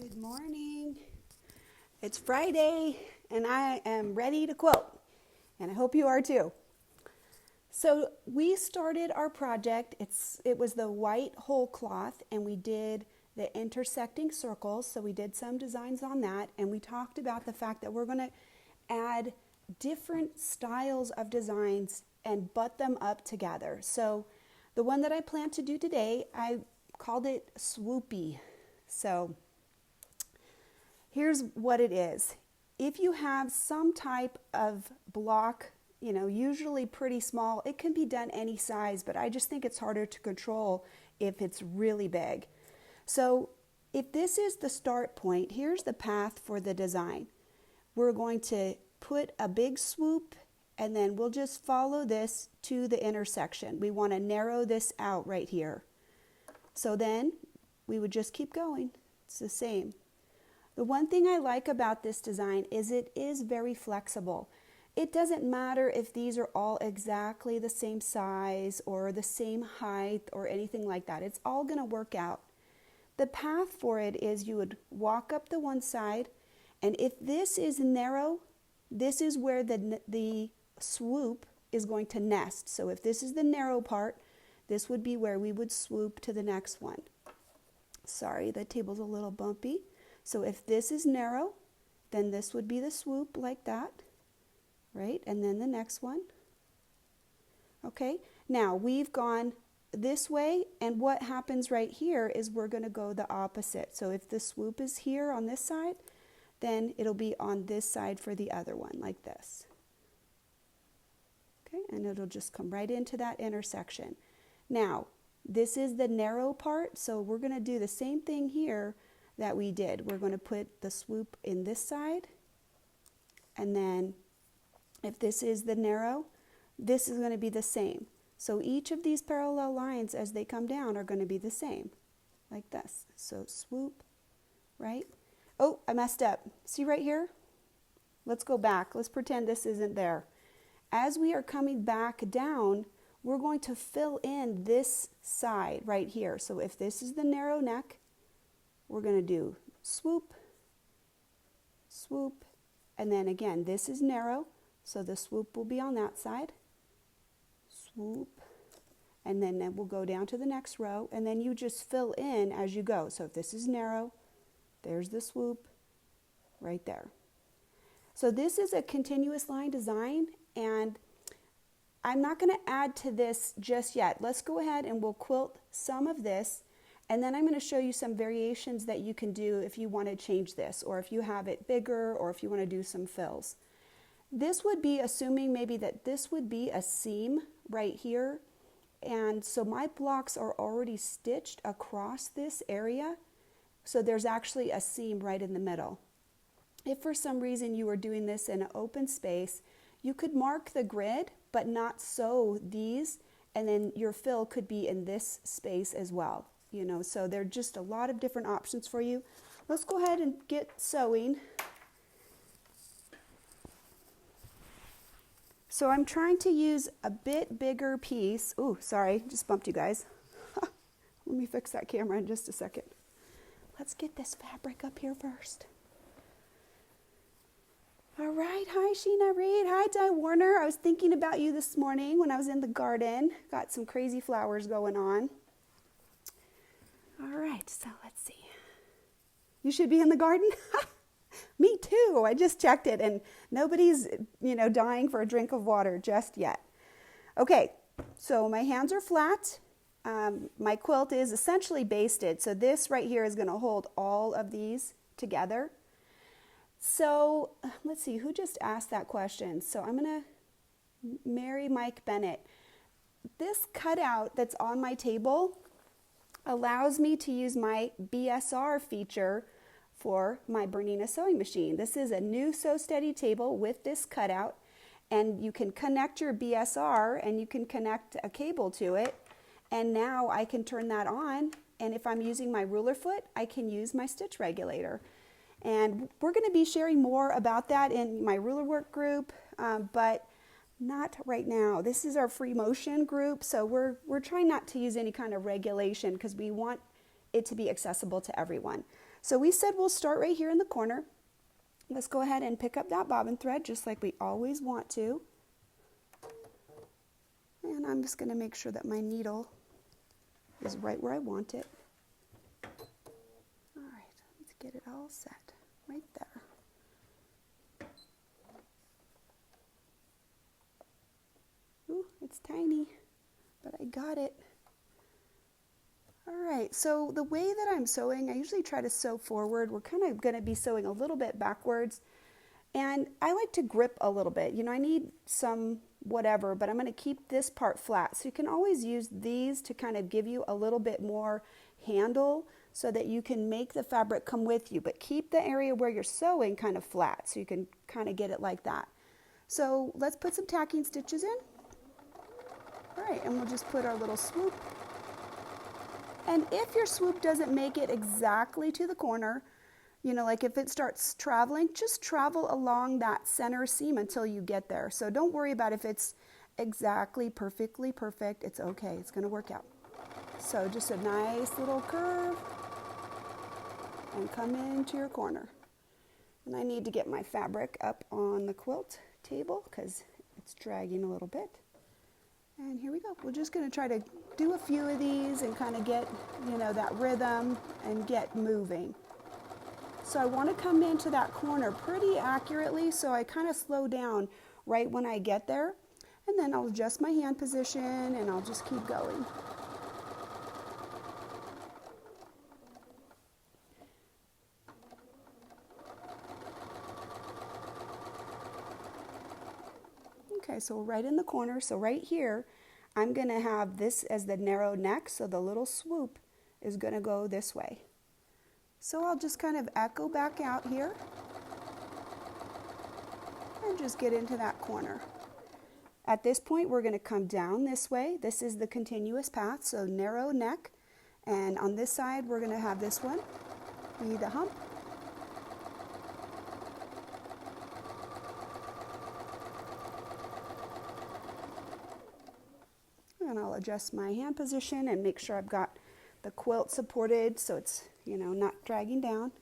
Good morning. It's Friday and I am ready to quilt, and I hope you are too. So we started our project. It was the white whole cloth, and we did the intersecting circles. So we did some designs on that, and we talked about the fact that we're going to add different styles of designs and butt them up together. So the one that I plan to do today, I called it swoopy. So here's what it is. If you have some type of block, usually pretty small, it can be done any size, but I just think it's harder to control if it's really big. So if this is the start point, here's the path for the design. We're going to put a big swoop, and then we'll just follow this to the intersection. We want to narrow this out right here. So then we would just keep going. It's the same. The one thing I like about this design is it is very flexible. It doesn't matter if these are all exactly the same size or the same height or anything like that. It's all going to work out. The path for it is you would walk up the one side, and if this is narrow, this is where the swoop is going to nest. So if this is the narrow part, this would be where we would swoop to the next one. Sorry, the table's a little bumpy. So if this is narrow, then this would be the swoop like that, right? And then the next one. Okay, now we've gone this way, and what happens right here is we're going to go the opposite. So if the swoop is here on this side, then it'll be on this side for the other one, like this. Okay, and it'll just come right into that intersection. Now, this is the narrow part, so we're going to do the same thing here that we did. We're going to put the swoop in this side, and then if this is the narrow, this is going to be the same. So each of these parallel lines as they come down are going to be the same, like this. So swoop, right? Oh, I messed up. See right here? Let's go back. Let's pretend this isn't there. As we are coming back down, we're going to fill in this side right here. So if this is the narrow neck, we're going to do swoop, swoop, and then again, this is narrow, so the swoop will be on that side, swoop, and then we'll go down to the next row, and then you just fill in as you go. So if this is narrow, there's the swoop right there. So this is a continuous line design, and I'm not going to add to this just yet. Let's go ahead and we'll quilt some of this, and then I'm going to show you some variations that you can do if you want to change this, or if you have it bigger, or if you want to do some fills. This would be assuming maybe that this would be a seam right here, and so my blocks are already stitched across this area, so there's actually a seam right in the middle. If for some reason you were doing this in an open space, you could mark the grid but not sew these, and then your fill could be in this space as well. So there are just a lot of different options for you. Let's go ahead and get sewing. So I'm trying to use a bit bigger piece. Oh, sorry, just bumped you guys. Let me fix that camera in just a second. Let's get this fabric up here first. All right, hi Sheena Reed, hi Di Warner. I was thinking about you this morning when I was in the garden. Got some crazy flowers going on. All right, so let's see. You should be in the garden? Me too, I just checked it, and nobody's, dying for a drink of water just yet. Okay, so my hands are flat. My quilt is essentially basted, so this right here is going to hold all of these together. So let's see, who just asked that question? So I'm going to Mary Mike Bennett. This cutout that's on my table allows me to use my BSR feature for my Bernina sewing machine. This is a new Sew Steady table with this cutout, and you can connect your BSR and you can connect a cable to it, and now I can turn that on, and if I'm using my ruler foot, I can use my stitch regulator. And we're going to be sharing more about that in my ruler work group, but not right now. This is our Freemotion group, so we're trying not to use any kind of regulation because we want it to be accessible to everyone. So we said we'll start right here in the corner. Let's go ahead and pick up that bobbin thread just like we always want to. And I'm just going to make sure that my needle is right where I want it. All right, let's get it all set right there. Ooh, it's tiny, but I got it. All right, so the way that I'm sewing, I usually try to sew forward. We're kind of going to be sewing a little bit backwards. And I like to grip a little bit. You know, I need some whatever, but I'm going to keep this part flat. So you can always use these to kind of give you a little bit more handle so that you can make the fabric come with you, but keep the area where you're sewing kind of flat so you can kind of get it like that. So let's put some tacking stitches in. All right, and we'll just put our little swoop. And if your swoop doesn't make it exactly to the corner, you know, like if it starts traveling, just travel along that center seam until you get there. So don't worry about if it's exactly perfectly perfect. It's okay. It's going to work out. So just a nice little curve and come into your corner. And I need to get my fabric up on the quilt table because it's dragging a little bit. And here we go. We're just going to try to do a few of these and kind of get, you know, that rhythm and get moving. So I want to come into that corner pretty accurately, so I kind of slow down right when I get there. And then I'll adjust my hand position and I'll just keep going. Okay, so right in the corner, so right here, I'm going to have this as the narrow neck, so the little swoop is going to go this way. So I'll just kind of echo back out here and just get into that corner. At this point, we're going to come down this way. This is the continuous path, so narrow neck. And on this side, we're going to have this one be the hump. And I'll adjust my hand position and make sure I've got the quilt supported so it's, you know, not dragging down.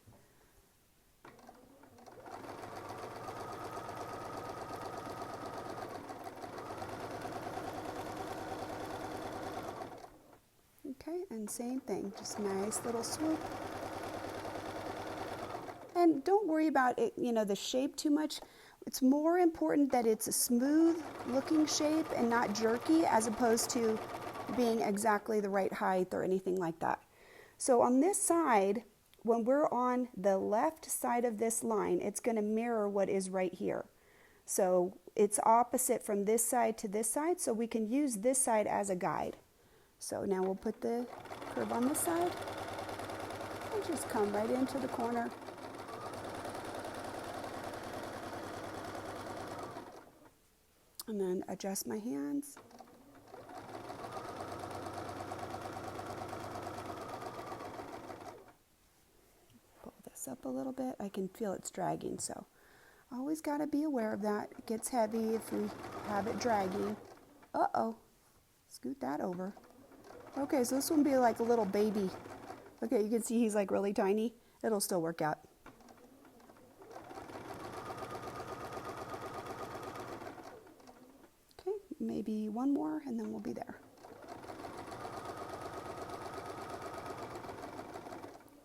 Okay, and same thing, just nice little swoop. And don't worry about it, you know, the shape too much. It's more important that it's a smooth looking shape and not jerky, as opposed to being exactly the right height or anything like that. So on this side, when we're on the left side of this line, it's going to mirror what is right here. So it's opposite from this side to this side, so we can use this side as a guide. So now we'll put the curve on this side and just come right into the corner. And then adjust my hands. Pull this up a little bit. I can feel it's dragging, so always got to be aware of that. It gets heavy if we have it dragging. Uh-oh. Scoot that over. Okay, so this one will be like a little baby. Okay, you can see he's like really tiny. It'll still work out. Maybe one more and then we'll be there.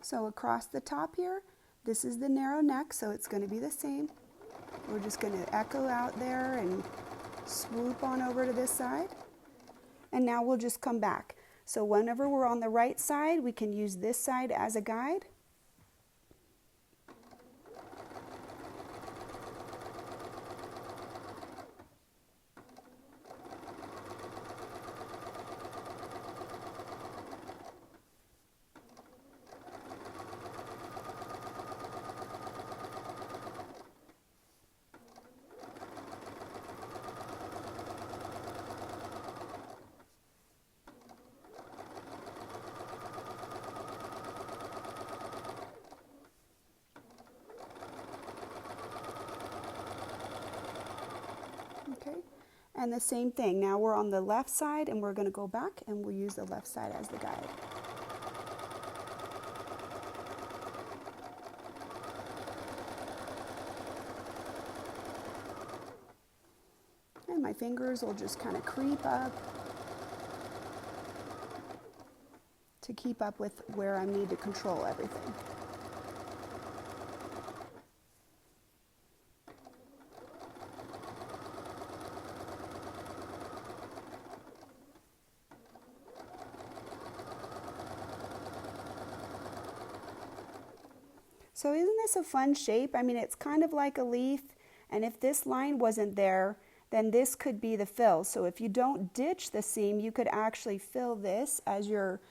So across the top here, this is the narrow neck, so it's going to be the same. We're just going to echo out there and swoop on over to this side. And now we'll just come back. So whenever we're on the right side, we can use this side as a guide. Okay, and the same thing. Now we're on the left side and we're going to go back and we'll use the left side as the guide. And my fingers will just kind of creep up to keep up with where I need to control everything. So isn't this a fun shape? I mean, it's kind of like a leaf, and if this line wasn't there, then this could be the fill. So if you don't ditch the seam, you could actually fill this as your,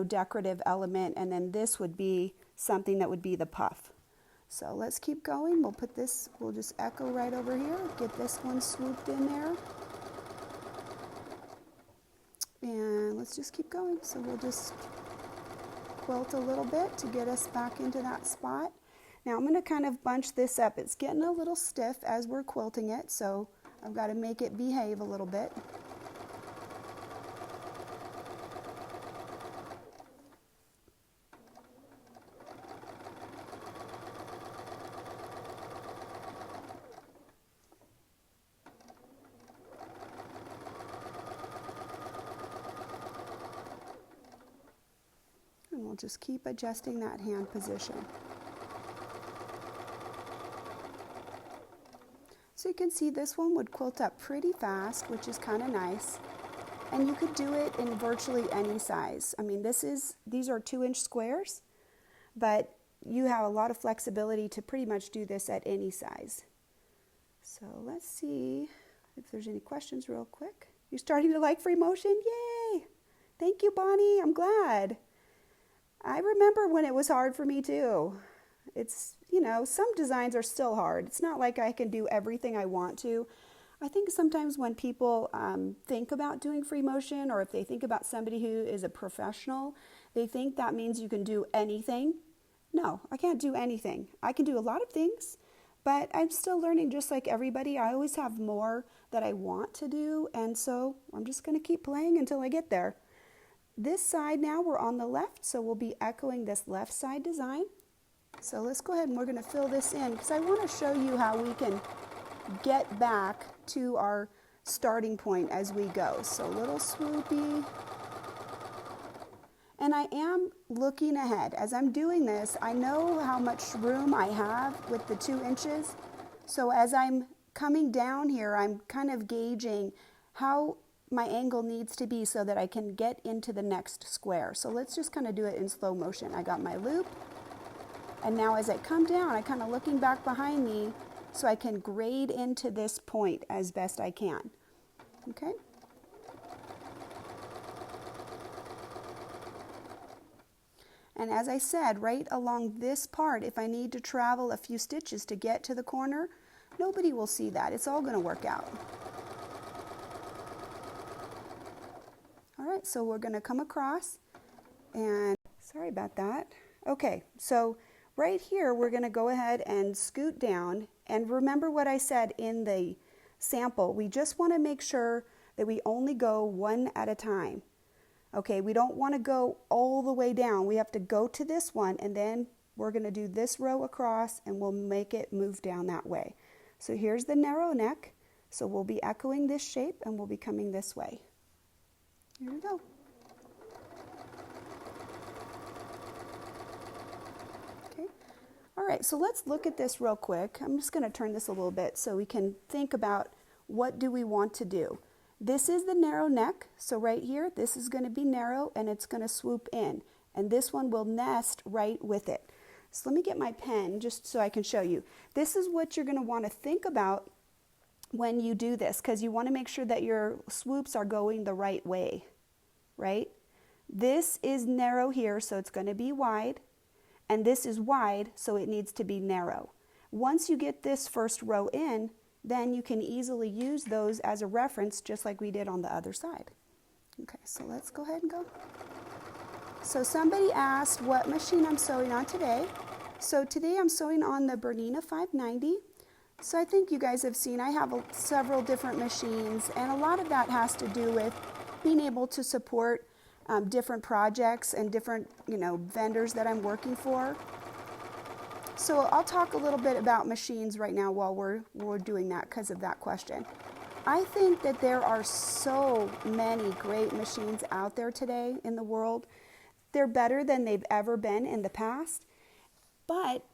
decorative element, and then this would be something that would be the puff. So let's keep going. We'll put this, we'll just echo right over here, get this one swooped in there. And let's just keep going. So we'll just quilt a little bit to get us back into that spot. Now I'm going to kind of bunch this up. It's getting a little stiff as we're quilting it, so I've got to make it behave a little bit. And we'll just keep adjusting that hand position. So you can see this one would quilt up pretty fast, which is kind of nice. And you could do it in virtually any size. I mean, these are 2-inch squares, but you have a lot of flexibility to pretty much do this at any size. So let's see if there's any questions real quick. You're starting to like Freemotion? Yay! Thank you, Bonnie. I'm glad. I remember when it was hard for me too. It's, some designs are still hard. It's not like I can do everything I want to. I think sometimes when people think about doing Freemotion, or if they think about somebody who is a professional, they think that means you can do anything. No, I can't do anything. I can do a lot of things, but I'm still learning just like everybody. I always have more that I want to do, and so I'm just going to keep playing until I get there. This side now, we're on the left, so we'll be echoing this left side design. So let's go ahead and we're going to fill this in because I want to show you how we can get back to our starting point as we go. So a little swoopy. And I am looking ahead. As I'm doing this, I know how much room I have with the 2 inches. So as I'm coming down here, I'm kind of gauging how my angle needs to be so that I can get into the next square. So let's just kind of do it in slow motion. I got my loop, and now as I come down, I'm kind of looking back behind me so I can grade into this point as best I can. Okay? And as I said, right along this part, if I need to travel a few stitches to get to the corner, nobody will see that. It's all going to work out. All right, so we're going to come across, and sorry about that. Okay, so right here we're going to go ahead and scoot down, and remember what I said in the sample. We just want to make sure that we only go one at a time. Okay, we don't want to go all the way down. We have to go to this one, and then we're going to do this row across, and we'll make it move down that way. So here's the narrow neck. So we'll be echoing this shape, and we'll be coming this way. Here we go. Okay. All right, so let's look at this real quick. I'm just going to turn this a little bit so we can think about what do we want to do. This is the narrow neck, so right here, this is going to be narrow and it's going to swoop in. And this one will nest right with it. So let me get my pen just so I can show you. This is what you're going to want to think about when you do this, because you want to make sure that your swoops are going the right way, right? This is narrow here, so it's going to be wide, and this is wide, so it needs to be narrow. Once you get this first row in, then you can easily use those as a reference, just like we did on the other side. Okay, so let's go ahead and go. So somebody asked what machine I'm sewing on today. So today I'm sewing on the Bernina 590. So I think you guys have seen I have several different machines, and a lot of that has to do with being able to support different projects and different vendors that I'm working for. So I'll talk a little bit about machines right now while we're doing that because of that question. I think that there are so many great machines out there today in the world. They're better than they've ever been in the past, but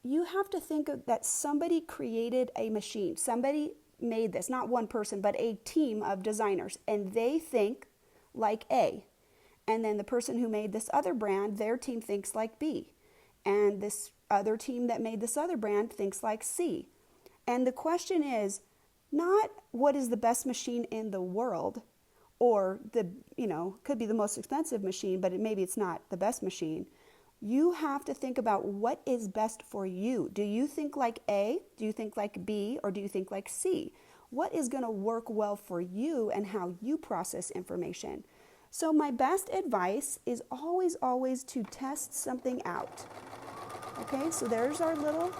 you have to think of that somebody created a machine. Somebody made this, not one person, but a team of designers, and they think like A. And then the person who made this other brand, their team thinks like B. And this other team that made this other brand thinks like C. And the question is not what is the best machine in the world, or could be the most expensive machine, but maybe it's not the best machine. You have to think about what is best for you. Do you think like A? Do you think like B? Or do you think like C? What is going to work well for you and how you process information? So my best advice is always to test something out. Okay, so there's our little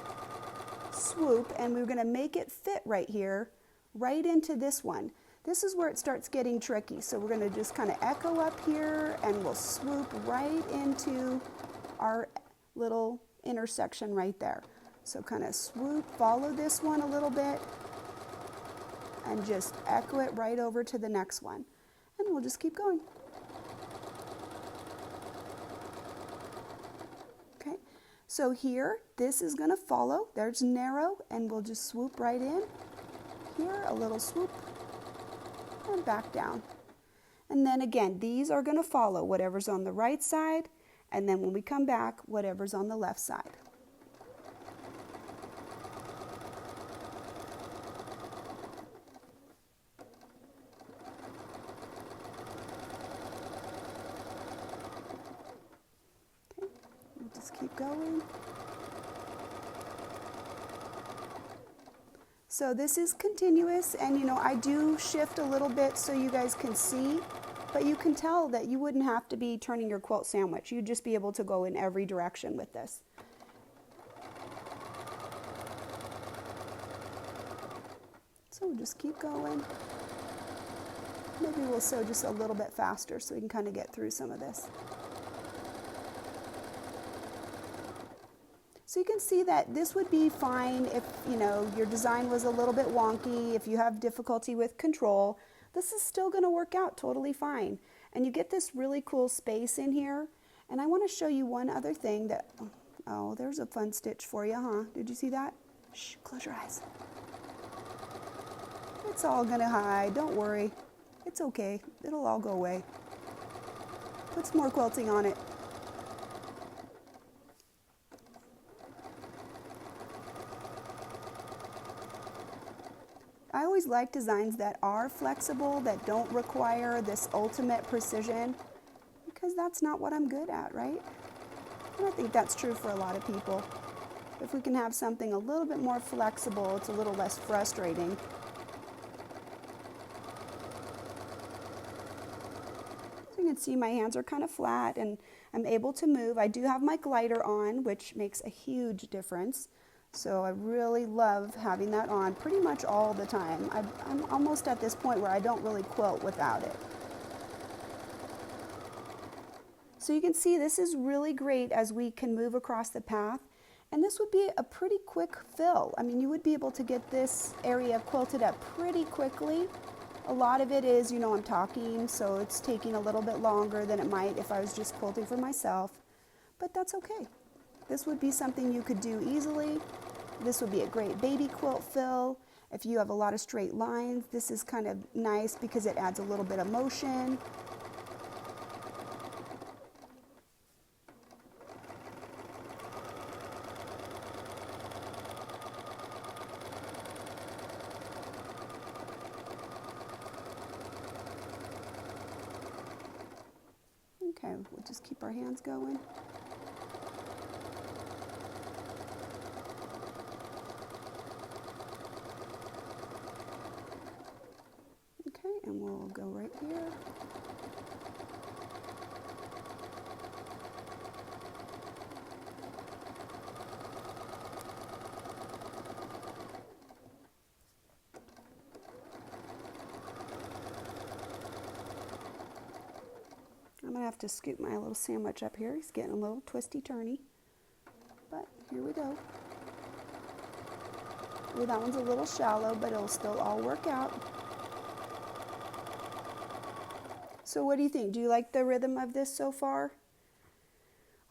swoop, and we're going to make it fit right here, right into this one. This is where it starts getting tricky. So we're going to just kind of echo up here, and we'll swoop right into our little intersection right there. So kind of swoop, follow this one a little bit, and just echo it right over to the next one. And we'll just keep going. Okay, so here, this is going to follow. There's narrow, and we'll just swoop right in. Here, a little swoop, and back down. And then again, these are going to follow whatever's on the right side, and then when we come back, whatever's on the left side. Okay, we'll just keep going. So this is continuous, and I do shift a little bit so you guys can see, but you can tell that you wouldn't have to be turning your quilt sandwich. You'd just be able to go in every direction with this. So we'll just keep going. Maybe we'll sew just a little bit faster so we can kind of get through some of this. So you can see that this would be fine if, your design was a little bit wonky, if you have difficulty with control. This is still going to work out totally fine. And you get this really cool space in here. And I want to show you one other thing that, oh, there's a fun stitch for you, huh? Did you see that? Shh, close your eyes. It's all going to hide, don't worry. It's okay, it'll all go away. Put some more quilting on it. I always like designs that are flexible, that don't require this ultimate precision, because that's not what I'm good at, right? And I think that's true for a lot of people. If we can have something a little bit more flexible, it's a little less frustrating. So you can see my hands are kind of flat and I'm able to move. I do have my glider on, which makes a huge difference. So I really love having that on pretty much all the time. I'm almost at this point where I don't really quilt without it. So you can see this is really great as we can move across the path. And this would be a pretty quick fill. I mean, you would be able to get this area quilted up pretty quickly. A lot of it is, I'm talking, so it's taking a little bit longer than it might if I was just quilting for myself. But that's okay. This would be something you could do easily. This would be a great baby quilt fill. If you have a lot of straight lines, this is kind of nice because it adds a little bit of motion. Okay, we'll just keep our hands going. Okay, and we'll go right here. I'm going to have to scoop my little sandwich up here. He's getting a little twisty-turny. But here we go. Ooh, that one's a little shallow, but it'll still all work out. So what do you think? Do you like the rhythm of this so far?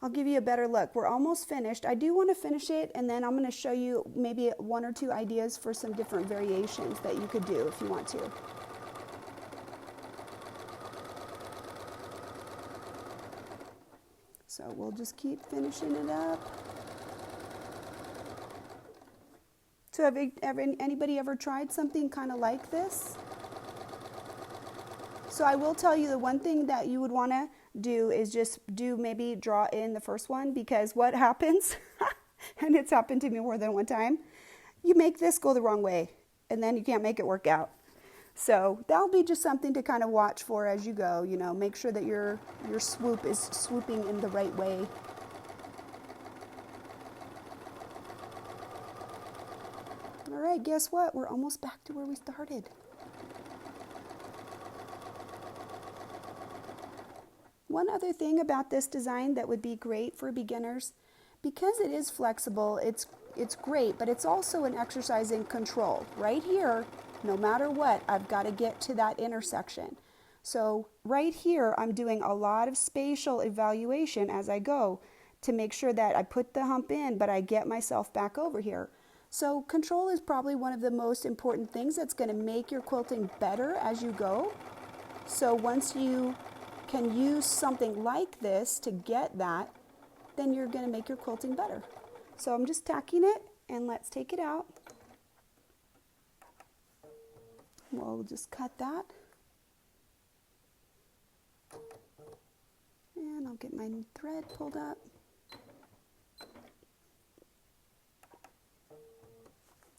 I'll give you a better look. We're almost finished. I do want to finish it, and then I'm going to show you maybe 1 or 2 ideas for some different variations that you could do if you want to. So we'll just keep finishing it up. So have anybody ever tried something kind of like this? So I will tell you the one thing that you would want to do is just maybe draw in the first one, because what happens, and it's happened to me more than one time, you make this go the wrong way and then you can't make it work out. So that'll be just something to kind of watch for as you go, you know, make sure that your swoop is swooping in the right way. All right, guess what? We're almost back to where we started. One other thing about this design that would be great for beginners, because it is flexible, it's great, but it's also an exercise in control. Right here, no matter what, I've got to get to that intersection. So right here, I'm doing a lot of spatial evaluation as I go to make sure that I put the hump in, but I get myself back over here. So control is probably one of the most important things that's going to make your quilting better as you go. So once you can use something like this to get that, then you're going to make your quilting better. So I'm just tacking it, and let's take it out. We'll just cut that. And I'll get my thread pulled up.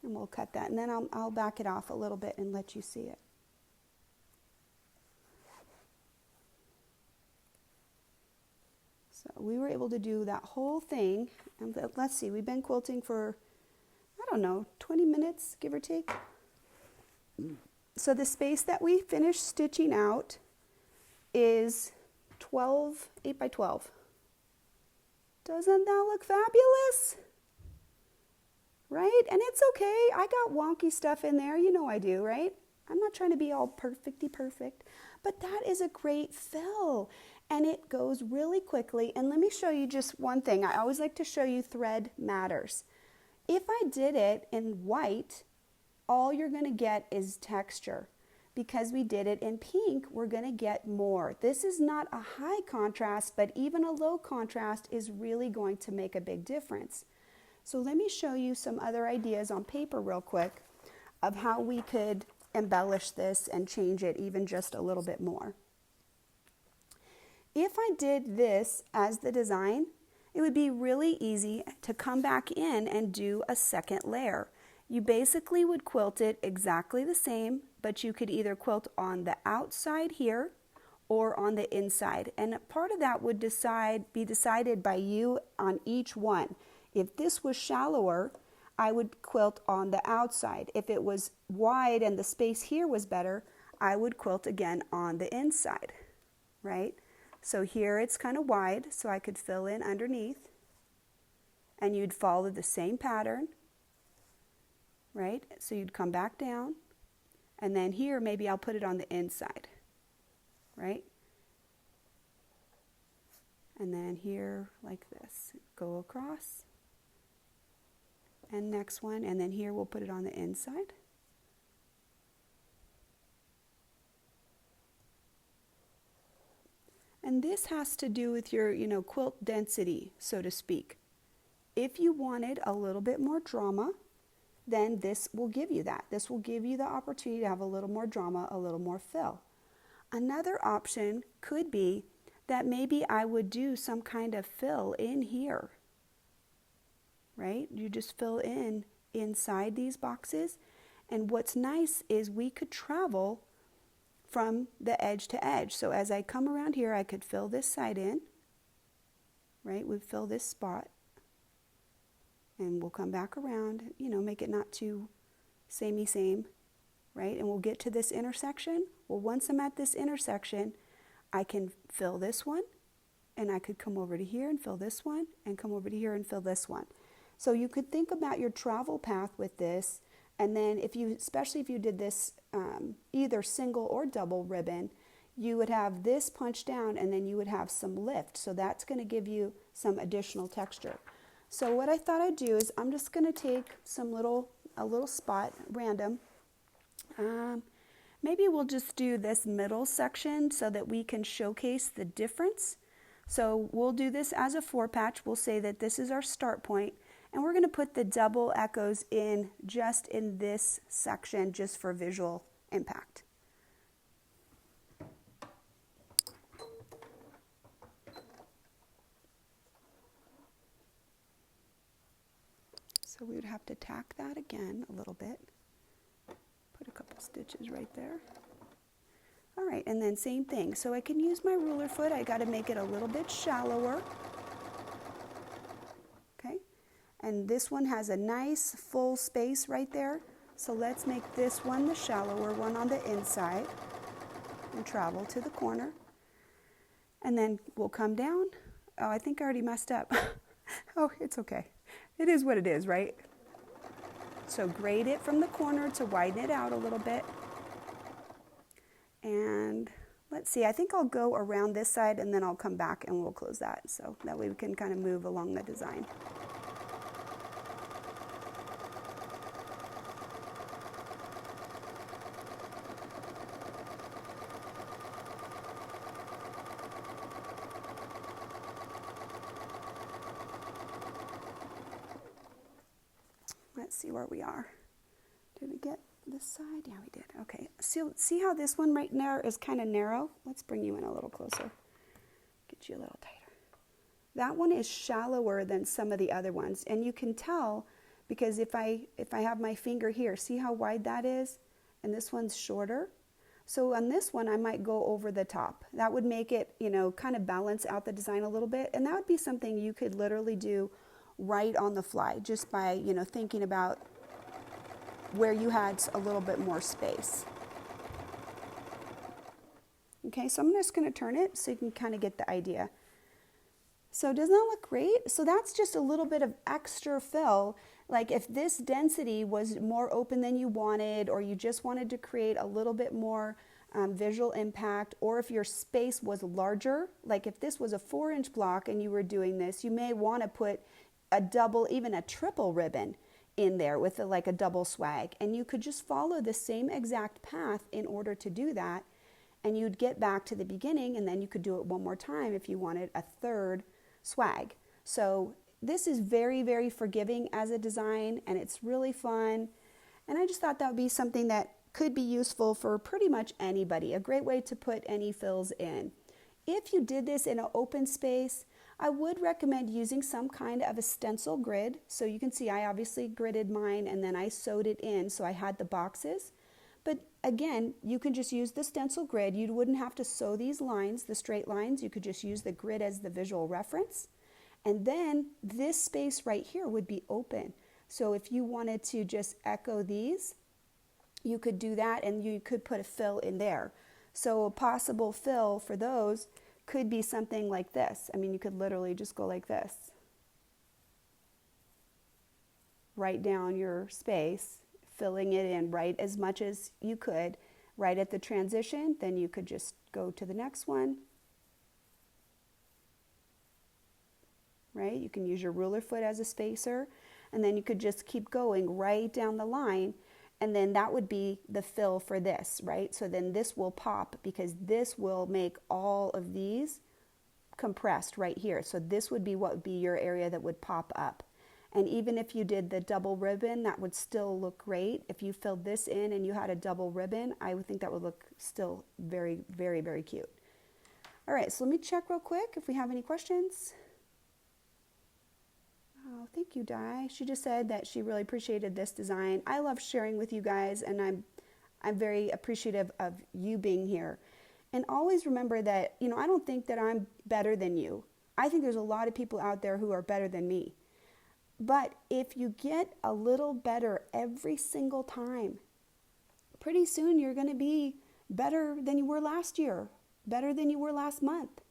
And we'll cut that, and then I'll back it off a little bit and let you see it. So we were able to do that whole thing, and let's see, we've been quilting for, I don't know, 20 minutes, give or take. So the space that we finished stitching out is 8 by 12. Doesn't that look fabulous? Right? And it's okay. I got wonky stuff in there. You know I do, right? I'm not trying to be all perfectly perfect, but that is a great fill. And it goes really quickly. And let me show you just one thing. I always like to show you thread matters. If I did it in white, all you're going to get is texture. Because we did it in pink, we're going to get more. This is not a high contrast, but even a low contrast is really going to make a big difference. So let me show you some other ideas on paper real quick of how we could embellish this and change it even just a little bit more. If I did this as the design, it would be really easy to come back in and do a second layer. You basically would quilt it exactly the same, but you could either quilt on the outside here or on the inside. And part of that would be decided by you on each one. If this was shallower, I would quilt on the outside. If it was wide and the space here was better, I would quilt again on the inside, right? So here it's kind of wide, so I could fill in underneath, and you'd follow the same pattern, right? So you'd come back down, and then here maybe I'll put it on the inside, right? And then here like this, go across, and next one, and then here we'll put it on the inside. And this has to do with your, quilt density, so to speak. If you wanted a little bit more drama, then this will give you that. This will give you the opportunity to have a little more drama, a little more fill. Another option could be that maybe I would do some kind of fill in here, right? You just fill in inside these boxes. And what's nice is we could travel from the edge to edge. So as I come around here, I could fill this side in, right? We'd fill this spot, and we'll come back around, make it not too samey same, right? And we'll get to this intersection. Well, once I'm at this intersection, I can fill this one, and I could come over to here and fill this one, and come over to here and fill this one. So you could think about your travel path with this, and then especially if you did this either single or double ribbon, you would have this punched down and then you would have some lift. So that's going to give you some additional texture. So what I thought I'd do is I'm just going to take a little spot, random. Maybe we'll just do this middle section so that we can showcase the difference. So we'll do this as a 4-patch. We'll say that this is our start point, and we're going to put the double echoes in just in this section just for visual impact. So we would have to tack that again a little bit. Put a couple stitches right there. All right, and then same thing. So I can use my ruler foot. I got to make it a little bit shallower. Okay, and this one has a nice full space right there. So let's make this one the shallower one on the inside and travel to the corner. And then we'll come down. Oh, I think I already messed up. Oh, it's okay. It is what it is, right? So grade it from the corner to widen it out a little bit. And let's see, I think I'll go around this side and then I'll come back and we'll close that. So that way we can kind of move along the design. Let's see where we are. Did we get this side? Yeah, we did. Okay. So see how this one right now is kind of narrow? Let's bring you in a little closer. Get you a little tighter. That one is shallower than some of the other ones. And you can tell because if I have my finger here, see how wide that is? And this one's shorter. So on this one, I might go over the top. That would make it, kind of balance out the design a little bit. And that would be something you could literally do right on the fly, just by, thinking about where you had a little bit more space. Okay, so I'm just going to turn it so you can kind of get the idea. So doesn't that look great? So that's just a little bit of extra fill. Like if this density was more open than you wanted, or you just wanted to create a little bit more visual impact, or if your space was larger, like if this was a 4-inch block and you were doing this, you may want to put a double, even a triple ribbon in there with like a double swag. And you could just follow the same exact path in order to do that. And you'd get back to the beginning, and then you could do it one more time if you wanted a third swag. So this is very, very forgiving as a design, and it's really fun. And I just thought that would be something that could be useful for pretty much anybody. A great way to put any fills in. If you did this in an open space, I would recommend using some kind of a stencil grid. So you can see I obviously gridded mine and then I sewed it in so I had the boxes. But again, you can just use the stencil grid. You wouldn't have to sew these lines, the straight lines. You could just use the grid as the visual reference. And then this space right here would be open. So if you wanted to just echo these, you could do that, and you could put a fill in there. So a possible fill for those could be something like this. I mean, you could literally just go like this. Write down your space, filling it in right as much as you could right at the transition. Then you could just go to the next one. Right? You can use your ruler foot as a spacer, and then you could just keep going right down the line, and then that would be the fill for this, right? So then this will pop because this will make all of these compressed right here. So this would be what would be your area that would pop up. And even if you did the double ribbon, that would still look great. If you filled this in and you had a double ribbon, I would think that would look still very, very, very cute. All right, so let me check real quick if we have any questions. Oh, thank you, Di. She just said that she really appreciated this design. I love sharing with you guys, and I'm very appreciative of you being here. And always remember that, I don't think that I'm better than you. I think there's a lot of people out there who are better than me. But if you get a little better every single time, pretty soon you're going to be better than you were last year, better than you were last month.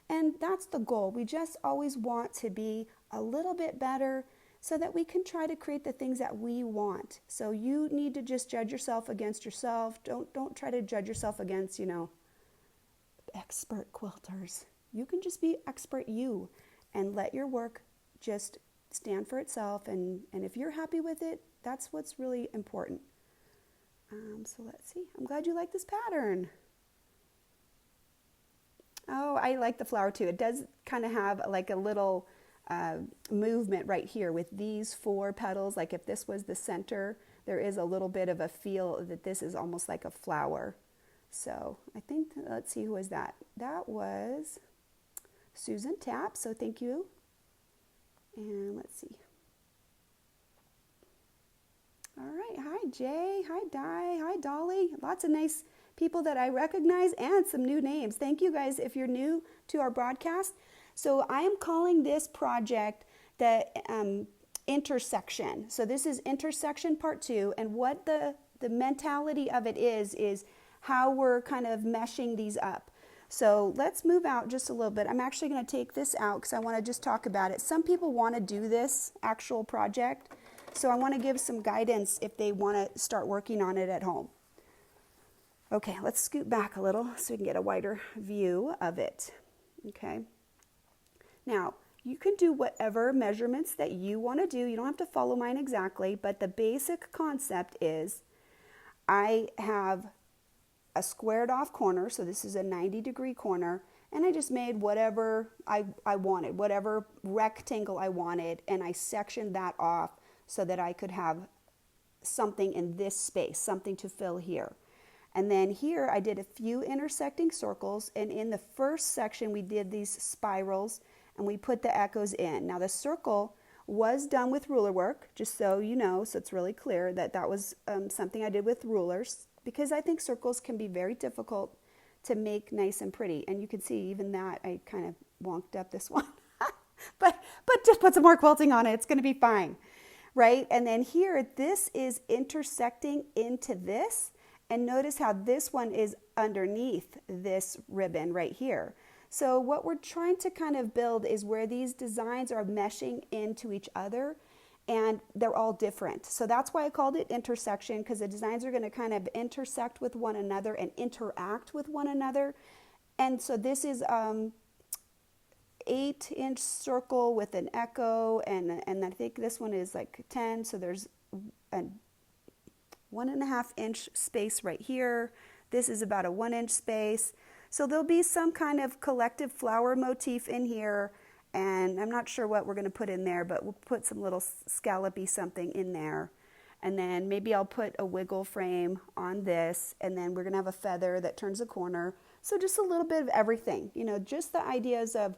And that's the goal. We just always want to be a little bit better so that we can try to create the things that we want. So you need to just judge yourself against yourself. Don't try to judge yourself against, expert quilters. You can just be expert you and let your work just stand for itself. And if you're happy with it, that's what's really important. So let's see. I'm glad you like this pattern. Oh, I like the flower too. It does kind of have like a little movement right here with these 4 petals. Like if this was the center, there is a little bit of a feel that this is almost like a flower. So I think, let's see, who was that? That was Susan Tapp, so thank you. And let's see. All right, hi Jay, hi Di, hi Dolly. Lots of nice people that I recognize and some new names. Thank you guys if you're new to our broadcast. So I am calling this project the intersection. So this is intersection part 2, and what the mentality of it is how we're kind of meshing these up. So let's move out just a little bit. I'm actually going to take this out because I want to just talk about it. Some people want to do this actual project, so I want to give some guidance if they want to start working on it at home. Okay, let's scoot back a little so we can get a wider view of it. Okay. Now, you can do whatever measurements that you want to do. You don't have to follow mine exactly, but the basic concept is I have a squared off corner, so this is a 90-degree corner, and I just made whatever I wanted, whatever rectangle I wanted, and I sectioned that off so that I could have something in this space, something to fill here. And then here I did a few intersecting circles, and in the first section we did these spirals and we put the echoes in. Now the circle was done with ruler work, just so you know, so it's really clear that that was something I did with rulers, because I think circles can be very difficult to make nice and pretty. And you can see even that I kind of wonked up this one. but just put some more quilting on it, it's going to be fine, right? And then here, this is intersecting into this, and notice how this one is underneath this ribbon right here. So what we're trying to kind of build is where these designs are meshing into each other, and they're all different. So that's why I called it intersection, because the designs are going to kind of intersect with one another and interact with one another. And so this is 8-inch circle with an echo, and I think this one is like 10. So there's a 1.5-inch space right here. This is about a 1-inch space. So there'll be some kind of collective flower motif in here, and I'm not sure what we're going to put in there, but we'll put some little scallopy something in there. And then maybe I'll put a wiggle frame on this, and then we're going to have a feather that turns a corner. So just a little bit of everything, you know, just the ideas of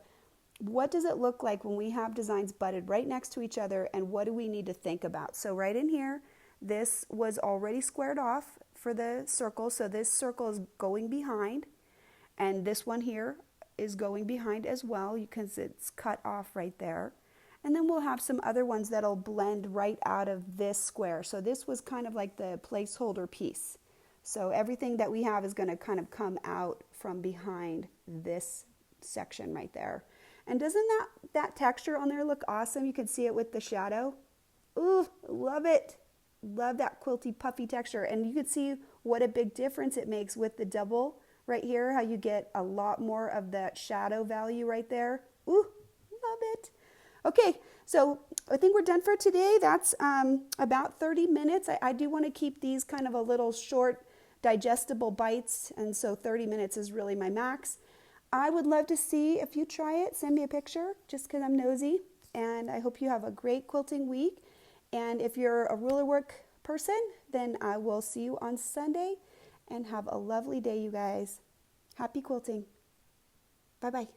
what does it look like when we have designs butted right next to each other, and what do we need to think about. So right in here, this was already squared off for the circle, so this circle is going behind. And this one here is going behind as well, because it's cut off right there. And then we'll have some other ones that'll blend right out of this square. So this was kind of like the placeholder piece. So everything that we have is going to kind of come out from behind this section right there. And doesn't that texture on there look awesome? You can see it with the shadow. Ooh, love it. Love that quilty puffy texture. And you can see what a big difference it makes with the double right here, how you get a lot more of that shadow value right there. Ooh, love it. Okay, so I think we're done for today. That's about 30 minutes. I do want to keep these kind of a little short, digestible bites, and so 30 minutes is really my max. I would love to see if you try it. Send me a picture, just because I'm nosy. And I hope you have a great quilting week. And if you're a ruler work person, then I will see you on Sunday. And have a lovely day, you guys. Happy quilting. Bye-bye.